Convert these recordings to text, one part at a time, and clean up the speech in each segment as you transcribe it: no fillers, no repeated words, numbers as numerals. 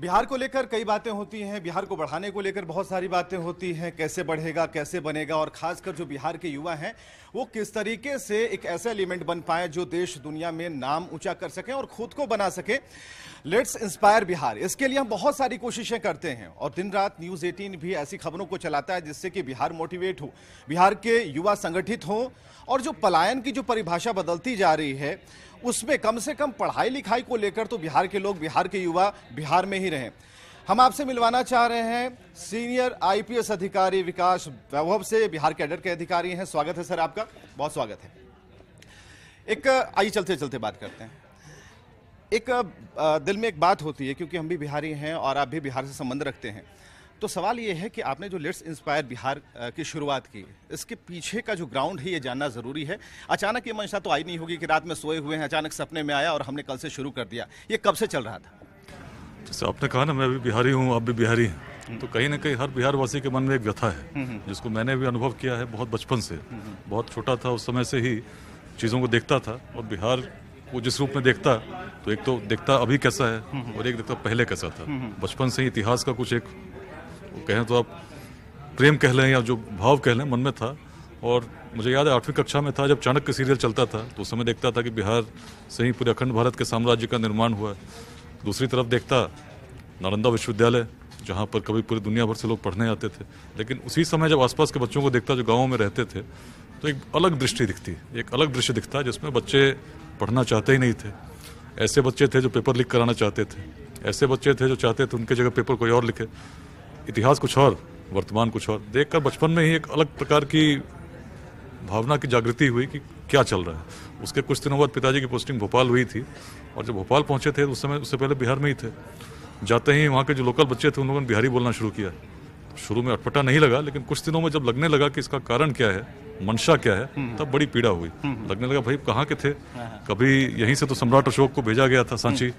बिहार को लेकर कई बातें होती हैं, बिहार को बढ़ाने को लेकर बहुत सारी बातें होती हैं, कैसे बढ़ेगा, कैसे बनेगा और खासकर जो बिहार के युवा हैं वो किस तरीके से एक ऐसा एलिमेंट बन पाए जो देश दुनिया में नाम ऊंचा कर सकें और खुद को बना सके। लेट्स इंस्पायर बिहार, इसके लिए हम बहुत सारी कोशिशें करते हैं और दिन रात न्यूज़ 18 भी ऐसी खबरों को चलाता है जिससे कि बिहार मोटिवेट हो, बिहार के युवा संगठित हो और जो पलायन की जो परिभाषा बदलती जा रही है उसमें कम से कम पढ़ाई लिखाई को लेकर तो बिहार के लोग, बिहार के युवा बिहार में ही रहें। हम आपसे मिलवाना चाह रहे हैं सीनियर आईपीएस अधिकारी विकास वैभव से, बिहार कैडर के अधिकारी हैं। स्वागत है सर, आपका बहुत स्वागत है। आइए चलते चलते बात करते हैं। दिल में एक बात होती है क्योंकि हम भी बिहारी हैं और आप भी बिहार से संबंध रखते हैं, तो सवाल ये है कि आपने जो लेट्स इंस्पायर बिहार की शुरुआत की, इसके पीछे का जो ग्राउंड है ये जानना ज़रूरी है। अचानक ये मंशा तो आई नहीं होगी कि रात में सोए हुए हैं, अचानक सपने में आया और हमने कल से शुरू कर दिया। ये कब से चल रहा था? जैसे आपने कहा ना, मैं भी बिहारी हूँ, आप भी बिहारी हैं, तो कहीं ना कहीं हर बिहारवासी के मन में एक व्यथा है जिसको मैंने भी अनुभव किया है बहुत बचपन से। बहुत छोटा था उस समय से ही चीज़ों को देखता था और बिहार को जिस रूप में देखता, तो एक तो देखता अभी कैसा है और एक देखता पहले कैसा था। बचपन से ही इतिहास का कुछ एक कहें तो आप प्रेम कह लें या जो भाव कह लें मन में था। और मुझे याद है 8वीं कक्षा में था जब चाणक्य सीरियल चलता था, तो उस समय देखता था कि बिहार से ही पूरे अखंड भारत के साम्राज्य का निर्माण हुआ। दूसरी तरफ देखता नालंदा विश्वविद्यालय, जहाँ पर कभी पूरी दुनिया भर से लोग पढ़ने आते थे। लेकिन उसी समय जब आसपास के बच्चों को देखता जो गाँवों में रहते थे, तो एक अलग दृष्टि दिखती, एक अलग दृश्य दिखता जिसमें बच्चे पढ़ना चाहते ही नहीं थे। ऐसे बच्चे थे जो पेपर लीक कराना चाहते थे, ऐसे बच्चे थे जो चाहते थे उनके जगह पेपर कोई और लिखे। इतिहास कुछ और, वर्तमान कुछ और। देखकर बचपन में ही एक अलग प्रकार की भावना की जागृति हुई कि क्या चल रहा है। उसके कुछ दिनों बाद पिताजी की पोस्टिंग भोपाल हुई थी और जब भोपाल पहुंचे थे उस समय, उससे पहले बिहार में ही थे। जाते ही वहाँ के जो लोकल बच्चे थे उन लोगों ने बिहारी बोलना शुरू किया। शुरू में अटपटा नहीं लगा, लेकिन कुछ दिनों में जब लगने लगा कि इसका कारण क्या है, मंशा क्या है, तब बड़ी पीड़ा हुई। लगने लगा भाई कहाँ के थे, कभी यहीं से तो सम्राट अशोक को भेजा गया था सांची,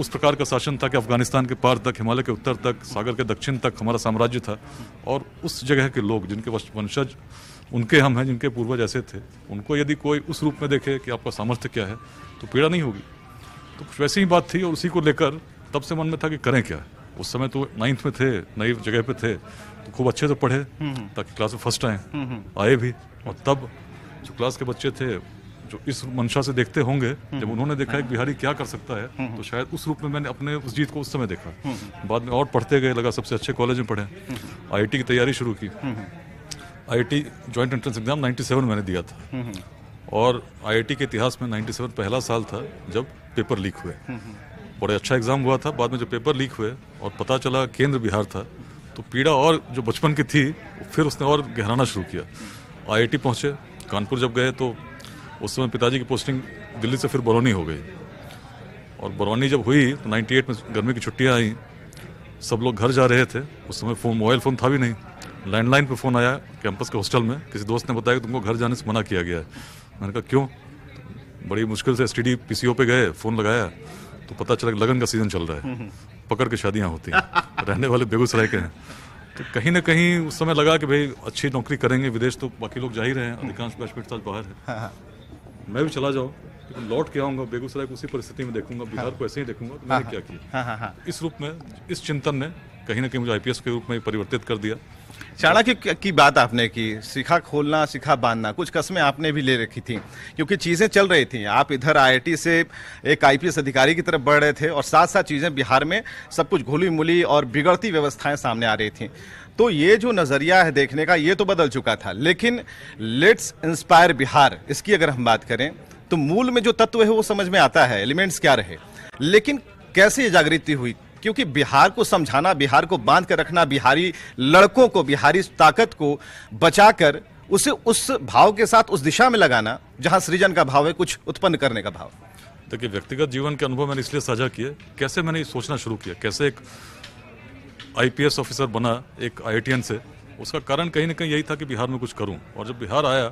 उस प्रकार का शासन था कि अफगानिस्तान के पार तक, हिमालय के उत्तर तक, सागर के दक्षिण तक हमारा साम्राज्य था। और उस जगह के लोग जिनके वंशज उनके हम हैं, जिनके पूर्वज ऐसे थे, उनको यदि कोई उस रूप में देखे कि आपका सामर्थ्य क्या है, तो पीड़ा नहीं होगी। तो कुछ वैसी ही बात थी और उसी को लेकर तब से मन में था कि करें क्या। उस समय तो 9th में थे, नई जगह पे थे, तो खूब अच्छे से पढ़े ताकि क्लास में फर्स्ट आए भी। और तब जो क्लास के बच्चे थे जो इस मंशा से देखते होंगे, जब उन्होंने देखा कि बिहारी क्या कर सकता है, तो शायद उस रूप में मैंने अपने उस जीत को उस समय देखा। बाद में और पढ़ते गए, लगा सबसे अच्छे कॉलेज में पढ़े, IIT की तैयारी शुरू की। IIT जॉइंट एंट्रेंस एग्जाम 97 मैंने दिया था और IIT के इतिहास में 97 पहला साल था जब पेपर लीक हुए। बड़े अच्छा एग्जाम हुआ था। बाद में जब पेपर लीक हुए और पता चला केंद्र बिहार था, तो पीड़ा और जो बचपन की थी फिर उसने और गहराना शुरू किया। IIT पहुंचे, कानपुर जब गए तो उस समय पिताजी की पोस्टिंग दिल्ली से फिर बरौनी हो गई। और बरौनी जब हुई तो 98 में गर्मी की छुट्टियां आई, सब लोग घर जा रहे थे। उस समय मोबाइल फ़ोन था भी नहीं, लैंडलाइन पे फ़ोन आया कैंपस के हॉस्टल में। किसी दोस्त ने बताया कि तुमको घर जाने से मना किया गया है। मैंने कहा क्यों? बड़ी मुश्किल से STD PCO पे गए, फ़ोन लगाया तो पता चला कि लगन का सीज़न चल रहा है, पकड़ के शादियाँ होती हैं। रहने वाले बेगूसराय के हैं। तो कहीं ना कहीं उस समय लगा कि भाई अच्छी नौकरी करेंगे, विदेश तो बाकी लोग जा ही रहे हैं, अधिकांश बैचमेट साथ बाहर है, मैं भी चला जाऊँ, लेकिन लौट के आऊँगा बेगूसराय को उसी परिस्थिति में देखूंगा, बिहार को ऐसे ही देखूंगा, तो मैंने क्या किया। इस रूप में, इस चिंतन ने कहीं ना कहीं मुझे IPS के रूप में परिवर्तित कर दिया। चाणक्य की बात आपने की, सिखा खोलना सिखा बांधना, कुछ कस्में आपने भी ले रखी थी क्योंकि चीज़ें चल रही थी। आप इधर IIT से एक IPS अधिकारी की तरफ बढ़ रहे थे और साथ साथ चीज़ें बिहार में सब कुछ घुली मुली और बिगड़ती व्यवस्थाएं सामने आ रही थी। तो ये जो नज़रिया है देखने का, ये तो बदल चुका था। लेकिन लेट्स इंस्पायर बिहार, इसकी अगर हम बात करें तो मूल में जो तत्व है वो समझ में आता है, एलिमेंट्स क्या रहे, लेकिन कैसे ये जागृति हुई? क्योंकि बिहार को समझाना, बिहार को बांध कर रखना, बिहारी लड़कों को, बिहारी ताकत को बचाकर उसे उस भाव के साथ उस दिशा में लगाना जहां सृजन का भाव है, कुछ उत्पन्न करने का भाव। देखिए, व्यक्तिगत जीवन के अनुभव मैंने इसलिए साझा किए, कैसे मैंने ये सोचना शुरू किया, कैसे एक IPS ऑफिसर बना एक IITian से। उसका कारण कहीं ना कहीं यही था कि बिहार में कुछ करूं। और जब बिहार आया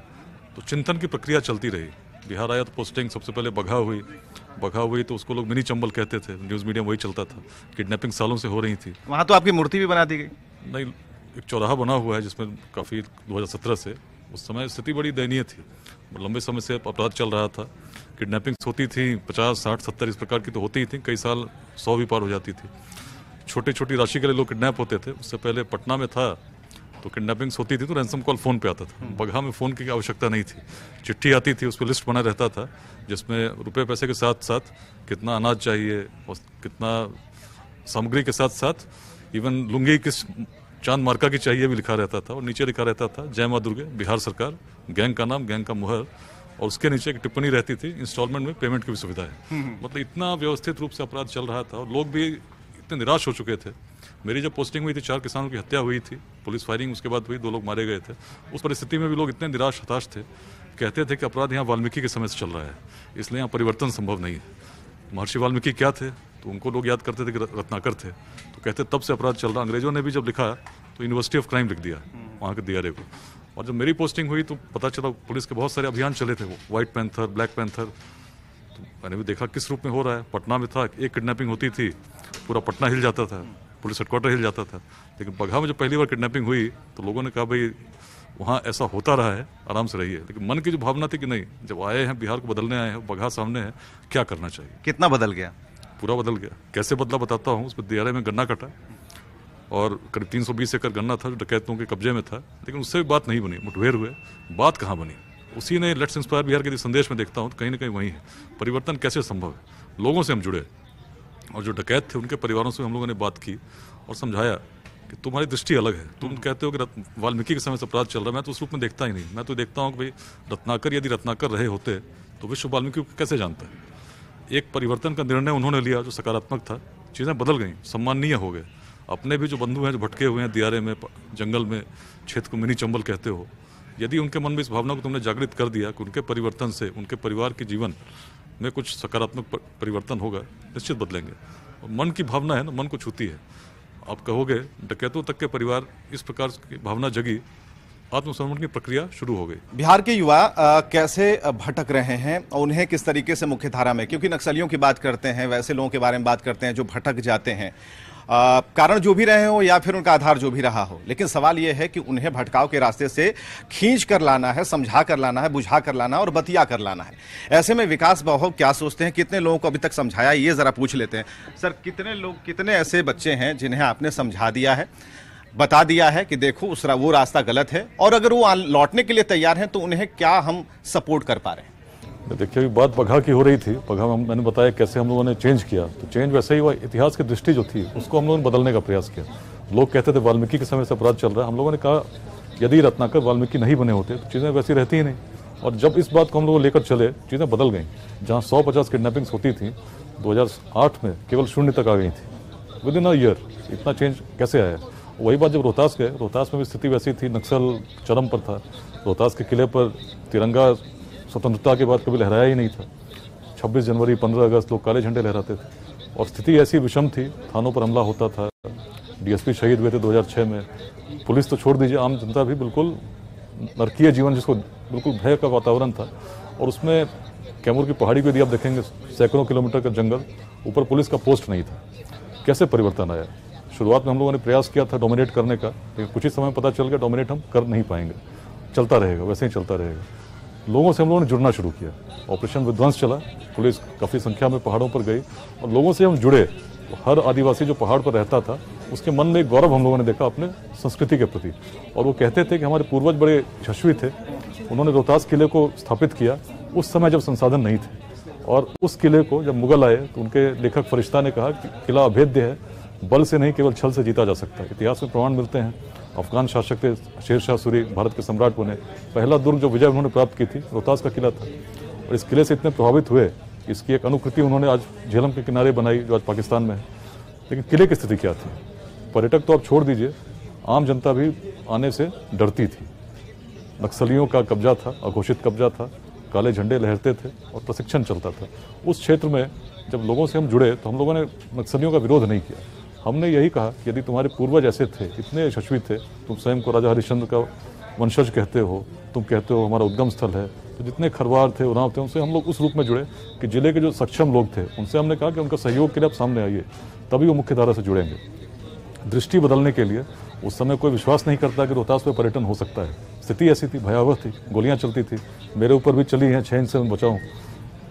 तो चिंतन की प्रक्रिया चलती रही। बिहार आया तो पोस्टिंग सबसे पहले बघा हुई तो उसको लोग मिनी चंबल कहते थे, न्यूज़ मीडिया वही चलता था। किडनैपिंग सालों से हो रही थी। वहाँ तो आपकी मूर्ति भी बना दी गई? नहीं, एक चौराहा बना हुआ है जिसमें काफ़ी 2017 से, उस समय स्थिति बड़ी दयनीय थी। लंबे समय से अपराध चल रहा था, किडनैपिंग्स होती थी, 50, 60, 70 इस प्रकार की तो होती ही थी, कई साल 100 भी पार हो जाती थी। छोटी छोटी राशि के लिए लोग किडनैप होते थे। उससे पहले पटना में था तो किडनैपिंग्स होती थी तो रैंसम कॉल फ़ोन पे आता था। बगहा में फ़ोन की आवश्यकता नहीं थी, चिट्ठी आती थी, उस पर लिस्ट बना रहता था जिसमें रुपए पैसे के साथ साथ कितना अनाज चाहिए और कितना सामग्री के साथ साथ इवन लुंगी किस चांद मार्का की चाहिए भी लिखा रहता था। और नीचे लिखा रहता था जय माँ दुर्गे, बिहार सरकार, गैंग का नाम, गैंग का मुहर, और उसके नीचे एक टिप्पणी रहती थी इंस्टॉलमेंट में पेमेंट की भी सुविधा है। मतलब इतना व्यवस्थित रूप से अपराध चल रहा था और लोग भी इतने निराश हो चुके थे। मेरी जब पोस्टिंग हुई थी 4 किसानों की हत्या हुई थी, पुलिस फायरिंग उसके बाद हुई, 2 लोग मारे गए थे। उस परिस्थिति में भी लोग इतने निराश हताश थे, कहते थे कि अपराध यहाँ वाल्मीकि के समय से चल रहा है, इसलिए यहाँ परिवर्तन संभव नहीं है। महर्षि वाल्मीकि क्या थे? तो उनको लोग याद करते थे कि रत्नाकर थे, तो कहते तब से अपराध चल रहा। अंग्रेजों ने भी जब लिखा तो यूनिवर्सिटी ऑफ क्राइम लिख दिया वहाँ के दियारे को। और जब मेरी पोस्टिंग हुई तो पता चला पुलिस के बहुत सारे अभियान चले थे, व्हाइट पैंथर, ब्लैक पैंथर। तो मैंने भी देखा किस रूप में हो रहा है। पटना में था, एक किडनैपिंग होती थी पूरा पटना हिल जाता था, पुलिस हेडक्वार्टर हिल जाता था। लेकिन बगहा में जब पहली बार किडनैपिंग हुई तो लोगों ने कहा भाई वहाँ ऐसा होता रहा है, आराम से रहिए। लेकिन मन की जो भावना थी कि नहीं, जब आए हैं बिहार को बदलने आए हैं, बगहा सामने है, क्या करना चाहिए। कितना बदल गया? पूरा बदल गया। कैसे बदला बताता हूँ। उस पर दियारे में गन्ना कटा और करीब 320 एकड़ गन्ना था जो डकैतों के कब्जे में था, लेकिन उससे भी बात नहीं बनी। मुठभेड़ हुए, बात कहाँ बनी? उसी ने लेट्स इंस्पायर बिहार के संदेश में देखता हूँ तो कहीं ना कहीं वही है। परिवर्तन कैसे संभव है? लोगों से हम जुड़े और जो डकैत थे उनके परिवारों से हम लोगों ने बात की और समझाया कि तुम्हारी दृष्टि अलग है। तुम कहते हो कि वाल्मीकि के समय से अपराध चल रहा है, मैं तो उस रूप में देखता ही नहीं। मैं तो देखता हूँ कि भाई रत्नाकर यदि रत्नाकर रहे होते तो विश्व वाल्मीकि को कैसे जानता है। एक परिवर्तन का निर्णय उन्होंने लिया जो सकारात्मक था, चीज़ें बदल गई, सम्माननीय हो गए। अपने भी जो बंधु हैं जो भटके हुए हैं दियारे में, जंगल में, क्षेत्र को मिनी चंबल कहते हो, यदि उनके मन में इस भावना को तुमने जागृत कर दिया कि उनके परिवर्तन से उनके परिवार के जीवन में कुछ सकारात्मक परिवर्तन होगा, निश्चित बदलेंगे। और मन की भावना है ना, मन को छूती है। आप कहोगे डकैतों तक के परिवार इस प्रकार की भावना जगी, आत्मसमर्पण की प्रक्रिया शुरू हो गई। बिहार के युवा कैसे भटक रहे हैं और उन्हें किस तरीके से मुख्य धारा में, क्योंकि नक्सलियों की बात करते हैं, वैसे लोगों के बारे में बात करते हैं जो भटक जाते हैं, कारण जो भी रहे हो या फिर उनका आधार जो भी रहा हो, लेकिन सवाल यह है कि उन्हें भटकाव के रास्ते से खींच कर लाना है, समझा कर लाना है, बुझा कर लाना है और बतिया कर लाना है। ऐसे में विकास बाबू क्या सोचते हैं, कितने लोगों को अभी तक समझाया, ये जरा पूछ लेते हैं। सर, कितने लोग, कितने ऐसे बच्चे हैं जिन्हें आपने समझा दिया है, बता दिया है कि देखो वो रास्ता गलत है, और अगर वो लौटने के लिए तैयार हैं तो उन्हें क्या हम सपोर्ट कर पा रहे हैं? देखिए, बात बगहा की हो रही थी। बगहा में मैंने बताया कैसे हम लोगों ने चेंज किया। तो चेंज वैसे ही हुआ, इतिहास की दृष्टि जो थी उसको हम लोगों ने बदलने का प्रयास किया। लोग कहते थे वाल्मीकि के समय से अपराध चल रहा है, हम लोगों ने कहा यदि रत्नाकर वाल्मीकि नहीं बने होते तो चीज़ें वैसी रहती ही नहीं। और जब इस बात को हम लोग लेकर चले, चीज़ें बदल गई। जहाँ 150 किडनैपिंग्स होती थी 2008 में केवल 0 तक आ गई थी। विद इन अ ईयर इतना चेंज कैसे आया? वही बात जब रोहतास गए, रोहतास में भी स्थिति वैसी थी, नक्सल चरम पर था। रोहतास के किले पर तिरंगा स्वतंत्रता के बाद कभी लहराया ही नहीं था। 26 जनवरी, 15 अगस्त लोग काले झंडे लहराते थे और स्थिति ऐसी विषम थी, थानों पर हमला होता था। डीएसपी शहीद हुए थे 2006 में। पुलिस तो छोड़ दीजिए, आम जनता भी बिल्कुल नरकीय जीवन, जिसको बिल्कुल भय का वातावरण था। और उसमें कैमूर की पहाड़ी को यदि आप देखेंगे, सैकड़ों किलोमीटर का जंगल, ऊपर पुलिस का पोस्ट नहीं था। कैसे परिवर्तन आया? शुरुआत में हम लोगों ने प्रयास किया था डोमिनेट करने का, लेकिन कुछ ही समय पता चल गया डोमिनेट हम कर नहीं पाएंगे, चलता रहेगा, वैसे ही चलता रहेगा। लोगों से हम लोगों ने जुड़ना शुरू किया। ऑपरेशन विध्वंस चला, पुलिस काफ़ी संख्या में पहाड़ों पर गई और लोगों से हम जुड़े। तो हर आदिवासी जो पहाड़ पर रहता था उसके मन में एक गौरव हम लोगों ने देखा अपने संस्कृति के प्रति। और वो कहते थे कि हमारे पूर्वज बड़े यशस्वी थे, उन्होंने रोहतास किले को स्थापित किया उस समय जब संसाधन नहीं थे। और उस किले को जब मुगल आए तो उनके लेखक फरिश्ता ने कहा कि किला अभेद्य है, बल से नहीं केवल छल से जीता जा सकता है। इतिहास में प्रमाण मिलते हैं। अफगान शासक थे शेरशाह सूरी, भारत के सम्राट बने। पहला दुर्ग जो विजय उन्होंने प्राप्त की थी रोहतास का किला था। और इस किले से इतने प्रभावित हुए, इसकी एक अनुकृति उन्होंने आज झेलम के किनारे बनाई जो आज पाकिस्तान में है। लेकिन किले की स्थिति क्या थी? पर्यटक तो आप छोड़ दीजिए, आम जनता भी आने से डरती थी। नक्सलियों का कब्जा था, अघोषित कब्जा था, काले झंडे लहरते थे और प्रशिक्षण चलता था। उस क्षेत्र में जब लोगों से हम जुड़े तो हम लोगों ने नक्सलियों का विरोध नहीं किया। हमने यही कहा कि यदि तुम्हारे पूर्वज ऐसे थे, इतने यशस्वी थे, तुम स्वयं को राजा हरिश्चंद्र का वंशज कहते हो, तुम कहते हो हमारा उद्गम स्थल है, तो जितने खरवार थे, उरांव थे, उनसे हम लोग उस रूप में जुड़े कि जिले के जो सक्षम लोग थे उनसे हमने कहा कि उनका सहयोग के लिए आप सामने आइए, तभी वो मुख्य धारा से जुड़ेंगे। दृष्टि बदलने के लिए उस समय कोई विश्वास नहीं करता कि रोहतास पे पर्यटन हो सकता है। स्थिति ऐसी थी, भयावह थी, गोलियां चलती थी। मेरे ऊपर भी चली हैं, 6 इंच से मैं बचाऊँ।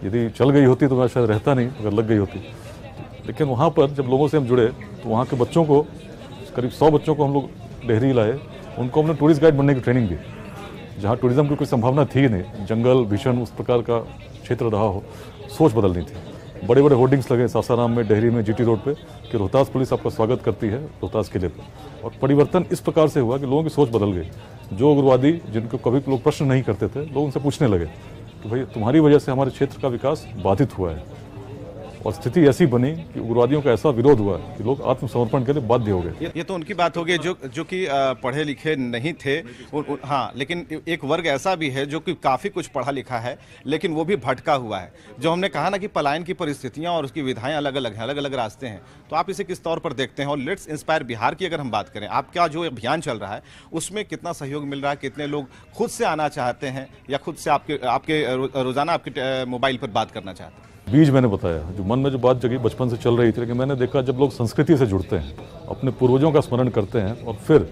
यदि चल गई होती तो मैं शायद रहता नहीं, अगर लग गई होती। लेकिन वहाँ पर जब लोगों से हम जुड़े तो वहाँ के बच्चों को, करीब 100 बच्चों को हम लोग डेहरी लाए, उनको हमने टूरिस्ट गाइड बनने की ट्रेनिंग दी। जहाँ टूरिज्म की कोई संभावना थी नहीं, जंगल भीषण उस प्रकार का क्षेत्र रहा हो, सोच बदलनी थी। बड़े बड़े होर्डिंग्स लगे सासाराम में, डेहरी में, जीटी रोड पे कि रोहतास पुलिस आपका स्वागत करती है रोहतास किले पर। और परिवर्तन इस प्रकार से हुआ कि लोगों की सोच बदल गई। जो उग्रवादी जिनको कभी लोग प्रश्न नहीं करते थे, लोग उनसे पूछने लगे कि भाई तुम्हारी वजह से हमारे क्षेत्र का विकास बाधित हुआ है। और स्थिति ऐसी बनी कि उग्रवादियों का ऐसा विरोध हुआ कि लोग आत्मसमर्पण के लिए बाध्य हो गए। ये तो उनकी बात हो गई जो कि पढ़े लिखे नहीं थे। हाँ, लेकिन एक वर्ग ऐसा भी है जो कि काफ़ी कुछ पढ़ा लिखा है, लेकिन वो भी भटका हुआ है। जो हमने कहा ना कि पलायन की परिस्थितियां और उसकी विधाएं अलग अलग हैं, अलग अलग रास्ते हैं। तो आप इसे किस तौर पर देखते हैं? और लेट्स इंस्पायर बिहार की अगर हम बात करें, आपका जो अभियान चल रहा है उसमें कितना सहयोग मिल रहा है? कितने लोग खुद से आना चाहते हैं या खुद से आपके रोजाना आपके मोबाइल पर बात करना चाहते हैं? बीज मैंने बताया, जो मन में जो बात जगी बचपन से चल रही थी, लेकिन मैंने देखा जब लोग संस्कृति से जुड़ते हैं, अपने पूर्वजों का स्मरण करते हैं और फिर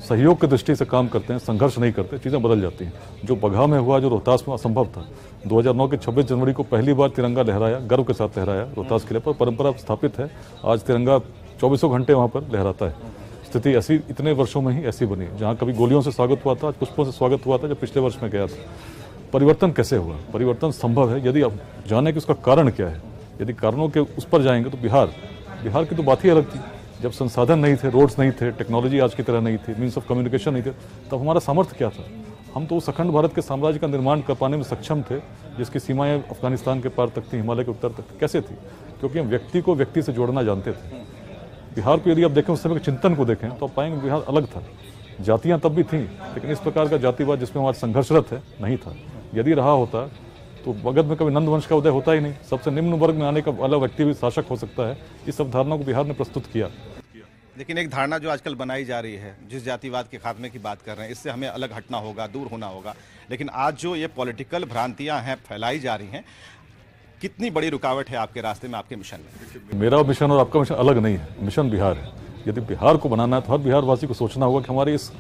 सहयोग की दृष्टि से काम करते हैं, संघर्ष नहीं करते, चीज़ें बदल जाती हैं। जो बगहा में हुआ, जो रोहतास में असंभव था। 2009 के 26 जनवरी को पहली बार तिरंगा लहराया, गर्व के साथ लहराया रोहतास किले पर। परंपरा स्थापित है, आज तिरंगा 24 घंटे वहाँ पर लहराता है। स्थिति ऐसी इतने वर्षों में ही ऐसी बनी। जहाँ कभी गोलियों से स्वागत हुआ था, आज पुष्पों से स्वागत हुआ था जब पिछले वर्ष में गया था। परिवर्तन कैसे हुआ? परिवर्तन संभव है यदि आप जाने कि उसका कारण क्या है। यदि कारणों के उस पर जाएंगे तो बिहार की तो बात ही अलग थी। जब संसाधन नहीं थे, रोड्स नहीं थे, टेक्नोलॉजी आज की तरह नहीं थी, मीन्स ऑफ कम्युनिकेशन नहीं थे, तब हमारा सामर्थ्य क्या था? हम तो उस अखंड भारत के साम्राज्य का निर्माण कर पाने में सक्षम थे, जिसकी सीमाएं अफगानिस्तान के पार तक थी, हिमालय के उत्तर तक। कैसे थी? क्योंकि हम व्यक्ति को व्यक्ति से जोड़ना जानते थे। बिहार को यदि आप देखें, उस समय के चिंतन को देखें तो आप पाएंगे बिहार अलग था। जातियाँ तब भी थीं, लेकिन इस प्रकार का जातिवाद जिसमें हमारा संघर्षरत है नहीं था। यदि रहा होता तो मगध में कभी नंद वंश का उदय होता ही नहीं। सबसे निम्न वर्ग में आने का वाला व्यक्ति भी शासक हो सकता है। इस अवधारणा को बिहार ने प्रस्तुत किया। लेकिन एक धारणा जो आजकल बनाई जा रही है, जिस जातिवाद के खात्मे की बात कर रहे हैं, इससे हमें अलग हटना होगा, दूर होना होगा। लेकिन आज जो ये पॉलिटिकल भ्रांतियां हैं फैलाई जा रही हैं, कितनी बड़ी रुकावट है आपके रास्ते में, आपके मिशन में? मेरा मिशन और आपका मिशन अलग नहीं है। मिशन बिहार है। यदि बिहार को बनाना है तो हर बिहार वासी को सोचना होगा कि हमारी इस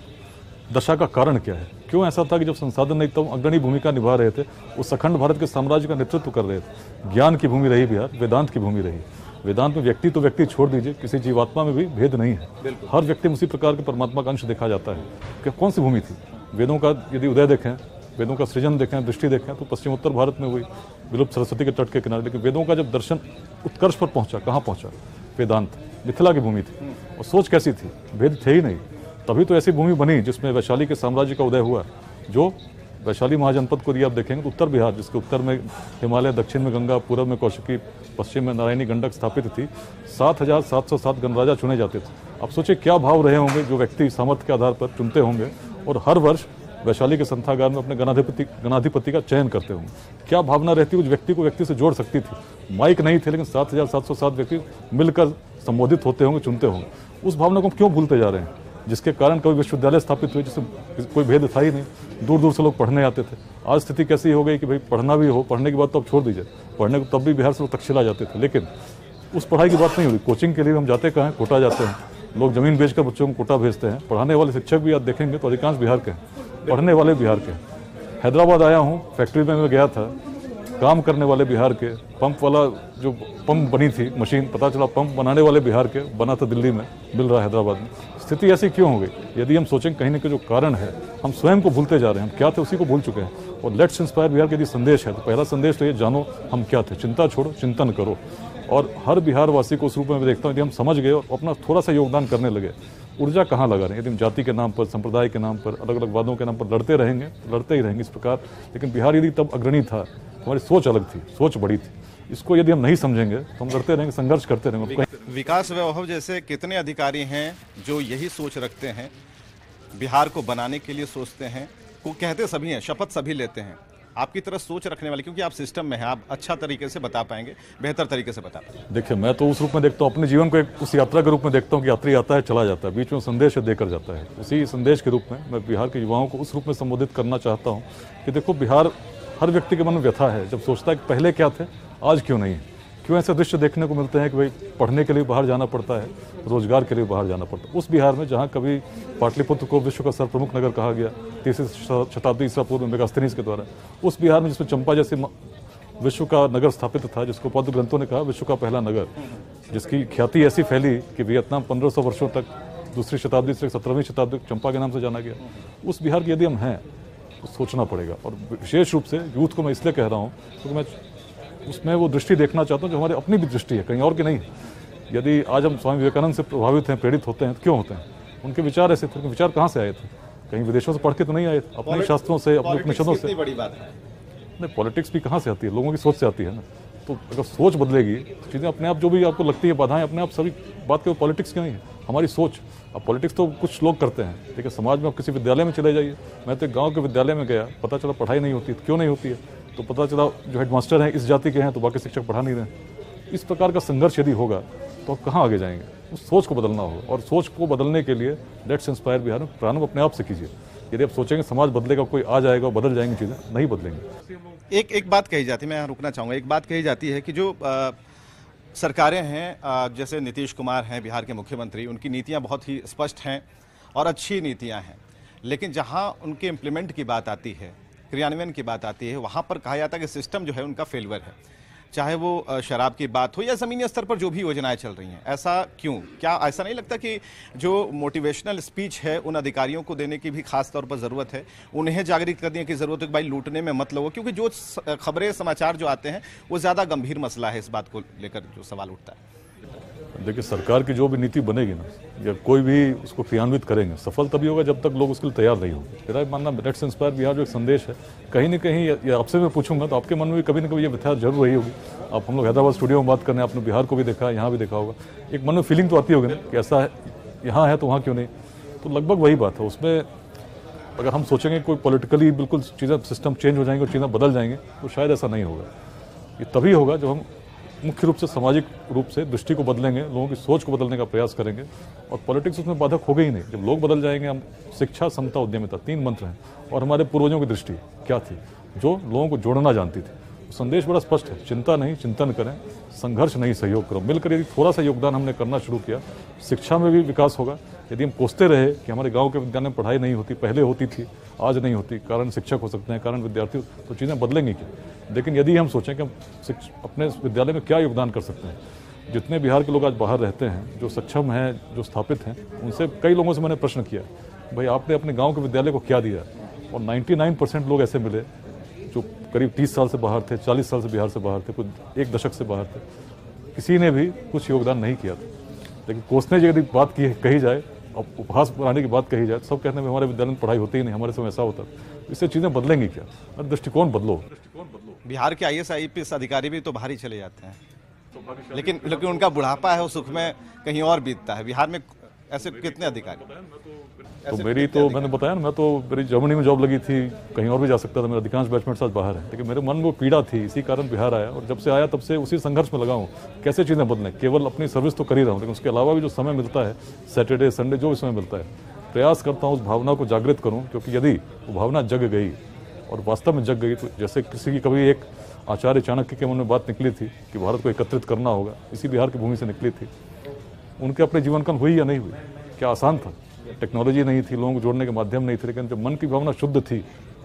दशा का कारण क्या है। क्यों ऐसा था कि जब संसाधन नहीं तब अग्रणी भूमिका निभा रहे थे, उस अखंड भारत के साम्राज्य का नेतृत्व कर रहे थे। ज्ञान की भूमि रही बिहार, वेदांत की भूमि रही। वेदांत में व्यक्ति तो व्यक्ति छोड़ दीजिए, किसी जीवात्मा में भी भेद नहीं है। हर व्यक्ति में उसी प्रकार के परमात्मा का अंश देखा जाता है। कि कौन सी भूमि थी? वेदों का यदि उदय देखें, वेदों का सृजन देखें, दृष्टि देखें तो पश्चिमोत्तर भारत में हुई, विलुप्त सरस्वती के तट के किनारे। लेकिन वेदों का जब दर्शन उत्कर्ष पर पहुंचा, कहाँ पहुंचा? वेदांत। मिथिला की भूमि थी और सोच कैसी थी? भेद थे ही नहीं। तभी तो ऐसी भूमि बनी जिसमें वैशाली के साम्राज्य का उदय हुआ। जो वैशाली महाजनपद को यदि आप देखेंगे तो उत्तर बिहार, जिसके उत्तर में हिमालय, दक्षिण में गंगा, पूर्व में कौशिकी, पश्चिम में नारायणी गंडक स्थापित थी। 7,707 गणराजा चुने जाते थे। अब सोचिए क्या भाव रहे होंगे जो व्यक्ति सामर्थ्य के आधार पर चुनते होंगे और हर वर्ष वैशाली के संथागार में अपने गणाधिपति का चयन करते होंगे। क्या भावना रहती उस व्यक्ति को व्यक्ति से जोड़ सकती थी? माइक नहीं थे, लेकिन 7,707 व्यक्ति मिलकर संबोधित होते होंगे, चुनते होंगे। उस भावना को हम क्यों भूलते जा रहे हैं? जिसके कारण कभी विश्वविद्यालय स्थापित हुए जिससे कोई भेद था ही नहीं। दूर दूर से लोग पढ़ने आते थे। आज स्थिति कैसी हो गई कि भाई पढ़ना भी हो, पढ़ने के बाद तो अब छोड़ दीजिए, पढ़ने को तब भी बिहार से लोग तक्षशिला जाते थे। लेकिन उस पढ़ाई की बात नहीं हो रही। कोचिंग के लिए हम जाते कहाँ हैं? कोटा जाते हैं। लोग जमीन बेचकर बच्चों को कोटा भेजते हैं। पढ़ाने वाले शिक्षक भी आप देखेंगे तो अधिकांश बिहार के हैं, पढ़ने वाले बिहार के। हैदराबाद आया हूँ, फैक्ट्री में मैं गया था, काम करने वाले बिहार के। पंप वाला जो पंप बनी थी मशीन, पता चला पंप बनाने वाले बिहार के, बना था दिल्ली में, मिल रहा है हैदराबाद में। स्थिति ऐसी क्यों हो गई? यदि हम सोचें कहीं ना कहीं जो कारण है, हम स्वयं को भूलते जा रहे हैं। हम क्या थे उसी को भूल चुके हैं। और लेट्स इंस्पायर बिहार का यदि संदेश है तो पहला संदेश तो ये, जानो हम क्या थे, चिंता छोड़ो, चिंतन करो। और हर बिहार वासी को उस रूप में मैं देखता हूँ, यदि हम समझ गए और अपना थोड़ा सा योगदान करने लगे, ऊर्जा कहाँ लगा रहे हैं? यदि हम जाति के नाम पर, संप्रदाय के नाम पर, अलग अलग वादों के नाम पर लड़ते रहेंगे, लड़ते ही रहेंगे इस प्रकार। लेकिन बिहार यदि तब अग्रणी था, हमारी सोच अलग थी, सोच बड़ी थी। इसको यदि हम नहीं समझेंगे तो हम लड़ते रहेंगे, संघर्ष करते रहेंगे। विकास वैभव जैसे कितने अधिकारी हैं जो यही सोच रखते हैं, बिहार को बनाने के लिए सोचते हैं? को कहते सभी हैं, शपथ सभी लेते हैं। आपकी तरह सोच रखने वाले, क्योंकि आप सिस्टम में हैं, आप अच्छा तरीके से बता पाएंगे, बेहतर तरीके से बता पाएंगे। देखिए, मैं तो उस रूप में देखता हूँ, अपने जीवन को एक उस यात्रा के रूप में देखता हूँ कि यात्री आता है, चला जाता है, बीच में संदेश देकर जाता है। उसी संदेश के रूप में मैं बिहार के युवाओं को उस रूप में संबोधित करना चाहता हूँ कि देखो, बिहार हर व्यक्ति के मन में व्यथा है। जब सोचता है कि पहले क्या थे, आज क्यों नहीं है। क्यों ऐसे दृश्य देखने को मिलते हैं कि भाई पढ़ने के लिए बाहर जाना पड़ता है, रोजगार के लिए बाहर जाना पड़ता है। उस बिहार में जहाँ कभी पाटलिपुत्र को विश्व का सर्वप्रमुख नगर कहा गया 3वीं शताब्दी ईसा पूर्व में मेगास्थनीज के द्वारा, उस बिहार में जिसमें चंपा जैसे विश्व का नगर स्थापित था, जिसको बौद्ध ग्रंथों ने कहा विश्व का पहला नगर, जिसकी ख्याति ऐसी फैली कि वियतनाम 1500 वर्षों तक दूसरी शताब्दी से 17वीं शताब्दी चंपा के नाम से जाना गया। उस बिहार की यदि हम हैं तो सोचना पड़ेगा। और विशेष रूप से यूथ को मैं इसलिए कह रहा हूँ क्योंकि मैं उसमें वो दृष्टि देखना चाहता हूँ जो हमारी अपनी भी दृष्टि है, कहीं और की नहीं। यदि आज हम स्वामी विवेकानंद से प्रभावित हैं, प्रेरित होते हैं तो क्यों होते हैं? उनके विचार ऐसे थे। उनके विचार कहाँ से आए थे? कहीं विदेशों से पढ़ के तो नहीं आए थे, अपने शास्त्रों से, अपने उपनिषदों से। बड़ी बात है। नहीं, पॉलिटिक्स भी कहाँ से आती है? लोगों की सोच से आती है ना। तो अगर सोच बदलेगी चीज़ें अपने आप, जो भी आपको लगती है बाधाएं, अपने आप सभी बात के पॉलिटिक्स की नहीं है, हमारी सोच। अब पॉलिटिक्स तो कुछ लोग करते हैं, लेकिन समाज में आप किसी विद्यालय में चले जाइए। मैं तो एक गाँव के विद्यालय में गया, पता चला पढ़ाई नहीं होती। क्यों नहीं होती है? तो पता चला जो हेडमास्टर हैं इस जाति के हैं तो बाकी शिक्षक पढ़ा नहीं रहे। इस प्रकार का संघर्ष यदि होगा तो आप कहाँ आगे जाएंगे? उस सोच को बदलना होगा। और सोच को बदलने के लिए लेट्स इंस्पायर बिहार में प्रारंभ अपने आप से कीजिए। यदि आप सोचेंगे समाज बदलेगा, कोई आ जाएगा और बदल जाएंगी चीज़ें, नहीं बदलेंगे। एक बात कही जाती है, मैं यहाँ रुकना चाहूँगा। एक बात कही जाती है कि जो सरकारें हैं, जैसे नीतीश कुमार हैं बिहार के मुख्यमंत्री, उनकी नीतियाँ बहुत ही स्पष्ट हैं और अच्छी नीतियाँ हैं, लेकिन जहाँ उनके इम्प्लीमेंट की बात आती है, क्रियान्वयन की बात आती है, वहाँ पर कहा जाता है कि सिस्टम जो है उनका फेलवर है। चाहे वो शराब की बात हो या ज़मीनी स्तर पर जो भी योजनाएं चल रही हैं। ऐसा क्यों? क्या ऐसा नहीं लगता कि जो मोटिवेशनल स्पीच है उन अधिकारियों को देने की भी खास तौर पर ज़रूरत है, उन्हें जागरूक करने की ज़रूरत है कि भाई लूटने में मत लगो? क्योंकि जो खबरें समाचार जो आते हैं वो ज़्यादा गंभीर मसला है। इस बात को लेकर जो सवाल उठता है, देखिए, सरकार की जो भी नीति बनेगी ना, या कोई भी उसको क्रियान्वित करेंगे, सफल तभी होगा जब तक लोग उसके लिए तैयार नहीं होंगे। मेरा मानना लेट्स इंस्पायर बिहार जो एक संदेश है, कहीं ना कहीं ये आपसे मैं पूछूंगा तो आपके मन में भी कभी ना कभी ये व्यथा जरूर रही होगी। आप हम लोग हैदराबाद स्टूडियो में बात कर रहे हैं, आपने बिहार को भी देखा, यहाँ भी देखा होगा। एक मन में फीलिंग तो आती होगी ना कि ऐसा है, यहाँ है तो वहाँ क्यों नहीं? तो लगभग वही बात है। उसमें अगर हम सोचेंगे कोई पॉलिटिकली बिल्कुल चीज़ें, सिस्टम चेंज हो जाएंगे और चीज़ें बदल जाएंगे, तो शायद ऐसा नहीं होगा। ये तभी होगा जब हम मुख्य रूप से सामाजिक रूप से दृष्टि को बदलेंगे, लोगों की सोच को बदलने का प्रयास करेंगे, और पॉलिटिक्स उसमें बाधक होगा ही नहीं। जब लोग बदल जाएंगे, हम शिक्षा, समता, उद्यमिता, 3 मंत्र हैं। और हमारे पूर्वजों की दृष्टि क्या थी, जो लोगों को जोड़ना जानती थी। संदेश बड़ा स्पष्ट है, चिंता नहीं, चिंतन करें, संघर्ष नहीं, सहयोग करो। मिलकर यदि थोड़ा सा योगदान हमने करना शुरू किया, शिक्षा में भी विकास होगा। यदि हम कोसते रहे कि हमारे गांव के विद्यालय में पढ़ाई नहीं होती, पहले होती थी, आज नहीं होती, कारण शिक्षक हो सकते हैं, कारण विद्यार्थी, तो चीज़ें बदलेंगी क्या? लेकिन यदि हम सोचें कि हम अपने विद्यालय में क्या योगदान कर सकते हैं, जितने बिहार के लोग आज बाहर रहते हैं, जो सक्षम हैं, जो स्थापित हैं, उनसे कई लोगों से मैंने प्रश्न किया, भाई आपने अपने गाँव के विद्यालय को क्या दिया? और 99% लोग ऐसे मिले जो करीब 30 साल से बाहर थे, 40 साल से बिहार से बाहर थे, कुछ 1 दशक से बाहर थे। किसी ने भी कुछ योगदान नहीं किया था। लेकिन कोसने यदि बात कही जाए, अब उपहास बनाने की बात कही जाए, सब कहते हैं हमारे विद्यालय में पढ़ाई होती ही नहीं, हमारे समय ऐसा होता। इससे चीज़ें बदलेंगी क्या? और दृष्टिकोण बदलो। बिहार के IAS IPS अधिकारी भी तो बाहर ही चले जाते हैं, लेकिन उनका बुढ़ापा है वो सुख में कहीं और बीतता है। बिहार में ऐसे कितने अधिकारी? तो मैंने बताया ना, मैं तो मेरी जर्मनी में जॉब लगी थी, कहीं और भी जा सकता था, मेरा अधिकांश बैचमेट्स आज बाहर है, लेकिन मेरे मन में वो पीड़ा थी, इसी कारण बिहार आया। और जब से आया तब से उसी संघर्ष में लगा हूँ, कैसे चीज़ें बदलें। केवल अपनी सर्विस तो कर ही रहा हूँ, लेकिन उसके अलावा भी जो समय मिलता है, सैटरडे संडे जो भी समय मिलता है, प्रयास करता हूँ उस भावना को जागृत करूँ। क्योंकि यदि वो भावना जग गई और वास्तव में जग गई, तो जैसे किसी की कभी एक आचार्य चाणक्य के मन में बात निकली थी कि भारत को एकत्रित करना होगा, इसी बिहार की भूमि से निकली थी। उनके अपने जीवन काल हुई या नहीं हुई? क्या आसान था? टेक्नोलॉजी नहीं थी, लोगों को जोड़ने के माध्यम नहीं थे, लेकिन जब मन की भावना शुद्ध थी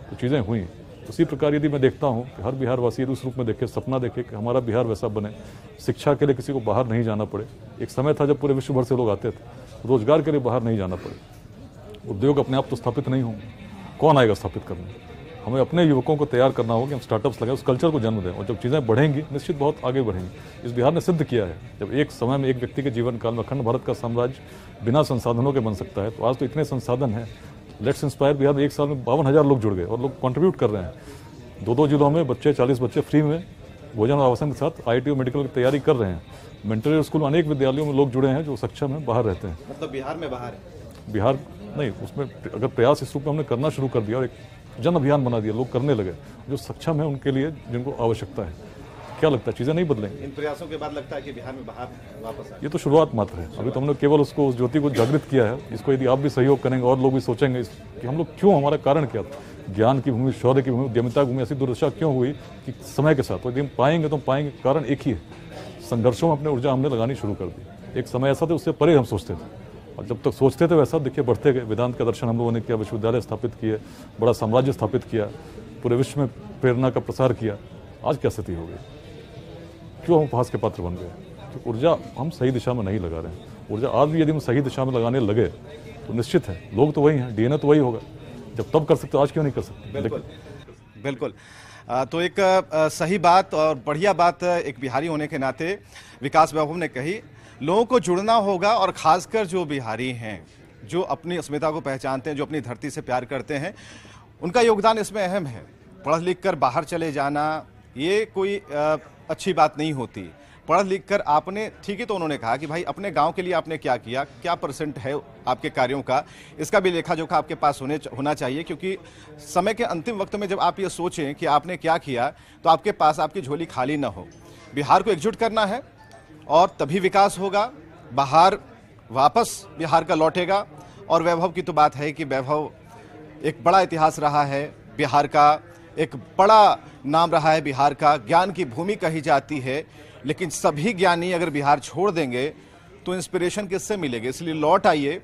तो चीज़ें हुई। उसी प्रकार यदि मैं देखता हूँ कि हर बिहारवासी उस रूप में देखे, सपना देखे कि हमारा बिहार वैसा बने, शिक्षा के लिए किसी को बाहर नहीं जाना पड़े। एक समय था जब पूरे विश्व भर से लोग आते थे, रोजगार के लिए बाहर नहीं जाना पड़े। उद्योग अपने आप तो स्थापित नहीं होंगे, कौन आएगा स्थापित करने? हमें अपने युवकों को तैयार करना होगा कि हम स्टार्टअप्स लगाएं, उस कल्चर को जन्म दें, और जब चीज़ें बढ़ेंगी निश्चित बहुत आगे बढ़ेंगी। इस बिहार ने सिद्ध किया है, जब एक समय में एक व्यक्ति के जीवन काल में अखंड भारत का साम्राज्य बिना संसाधनों के बन सकता है, तो आज तो इतने संसाधन हैं। लेट्स इंस्पायर बिहार में 1 साल में 52,000 लोग जुड़ गए और लोग कंट्रीब्यूट कर रहे हैं। 2-2 जिलों में बच्चे, 40 बच्चे फ्री में भोजन और आवासन के साथ IIT और मेडिकल की तैयारी कर रहे हैं। मेंटल स्कूल में अनेक विद्यालयों में लोग जुड़े हैं जो सक्षम हैं, बाहर रहते हैं। मतलब बिहार में बाहर है? बिहार नहीं, उसमें अगर प्रयास इस रूप में हमने करना शुरू कर दिया और एक जन अभियान बना दिया, लोग करने लगे, जो सक्षम है उनके लिए, जिनको आवश्यकता है। क्या लगता है चीज़ें नहीं बदलेंगी? इन प्रयासों के बाद लगता है कि बिहार में बाहर वापस आए? ये तो शुरुआत मात्र है। अभी तो हमने केवल उस ज्योति को जागृत किया है। इसको यदि आप भी सहयोग करेंगे और लोग भी सोचेंगे कि हम लोग क्यों, हमारा कारण क्या था, ज्ञान की भूमि, शौर्य की भूमि, उद्यमिता की भूमि ऐसी दुर्दशा क्यों हुई, कि समय के साथ यदि हम पाएंगे तो पाएंगे। कारण एक ही है, संघर्षों में अपनी ऊर्जा हमने लगानी शुरू कर दी। एक समय ऐसा था उससे परे हम सोचते थे, और जब तक सोचते थे वैसा देखिए बढ़ते गए। वेदांत का दर्शन हम लोगों ने किया, विश्वविद्यालय स्थापित किए, बड़ा साम्राज्य स्थापित किया, पूरे विश्व में प्रेरणा का प्रसार किया। आज क्या स्थिति हो गई? क्यों हम उपहास के पात्र बन गए? तो ऊर्जा हम सही दिशा में नहीं लगा रहे हैं। ऊर्जा आज भी यदि हम सही दिशा में लगाने लगे तो निश्चित है लोग तो वही हैं, डीएनए तो वही होगा। जब तब कर सकते आज क्यों नहीं कर सकते? बिल्कुल बिल्कुल। तो एक सही बात और बढ़िया बात एक बिहारी होने के नाते विकास वैभव ने कही। लोगों को जुड़ना होगा और खासकर जो बिहारी हैं, जो अपनी अस्मिता को पहचानते हैं, जो अपनी धरती से प्यार करते हैं, उनका योगदान इसमें अहम है। पढ़ लिख कर बाहर चले जाना ये कोई अच्छी बात नहीं होती। पढ़ लिख कर आपने, ठीक है, तो उन्होंने कहा कि भाई अपने गांव के लिए आपने क्या किया, क्या % है आपके कार्यों का, इसका भी लेखा जोखा आपके पास होना चाहिए। क्योंकि समय के अंतिम वक्त में जब आप ये सोचें कि आपने क्या किया तो आपके पास आपकी झोली खाली ना हो। बिहार को एकजुट करना है और तभी विकास होगा। बाहर वापस बिहार का लौटेगा। और वैभव की तो बात है कि वैभव एक बड़ा इतिहास रहा है बिहार का, एक बड़ा नाम रहा है बिहार का, ज्ञान की भूमि कही जाती है। लेकिन सभी ज्ञानी अगर बिहार छोड़ देंगे तो इंस्पिरेशन किससे मिलेगी? इसलिए लौट आइए।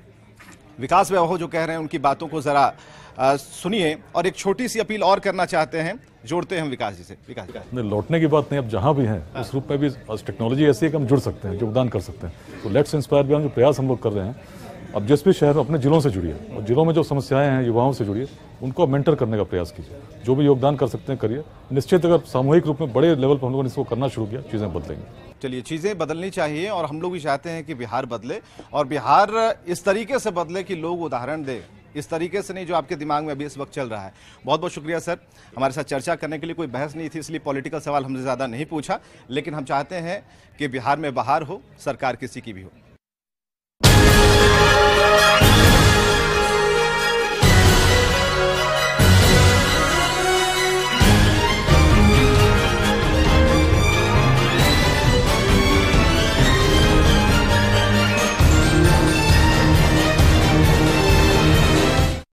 विकास वैभव जो कह रहे हैं उनकी बातों को जरा सुनिए। और एक छोटी सी अपील और करना चाहते हैं, जोड़ते हैं हम विकास जी से। विकास लौटने की बात नहीं, अब जहां भी हैं उस रूप में भी टेक्नोलॉजी ऐसी है कि हम जुड़ सकते हैं, योगदान कर सकते हैं। तो लेट्स इंस्पायर बिहार जो प्रयास हम लोग कर रहे हैं, अब जिस भी शहर अपने जिलों से जुड़िए और जिलों में जो समस्याएं हैं युवाओं से जुड़िए, उनको मेंटर करने का प्रयास कीजिए। जो भी योगदान कर सकते हैं करिए। निश्चित अगर सामूहिक रूप में बड़े लेवल पर हम लोगों ने इसको करना शुरू किया, चीज़ें बदलेंगी। चलिए, चीज़ें बदलनी चाहिए और हम लोग भी चाहते हैं कि बिहार बदले और बिहार इस तरीके से बदले कि लोग उदाहरण दें, इस तरीके से नहीं जो आपके दिमाग में अभी इस वक्त चल रहा है। बहुत बहुत शुक्रिया सर, हमारे साथ चर्चा करने के लिए। कोई बहस नहीं थी इसलिए पॉलिटिकल सवाल हमसे ज़्यादा नहीं पूछा, लेकिन हम चाहते हैं कि बिहार में बहार हो, सरकार किसी की भी हो।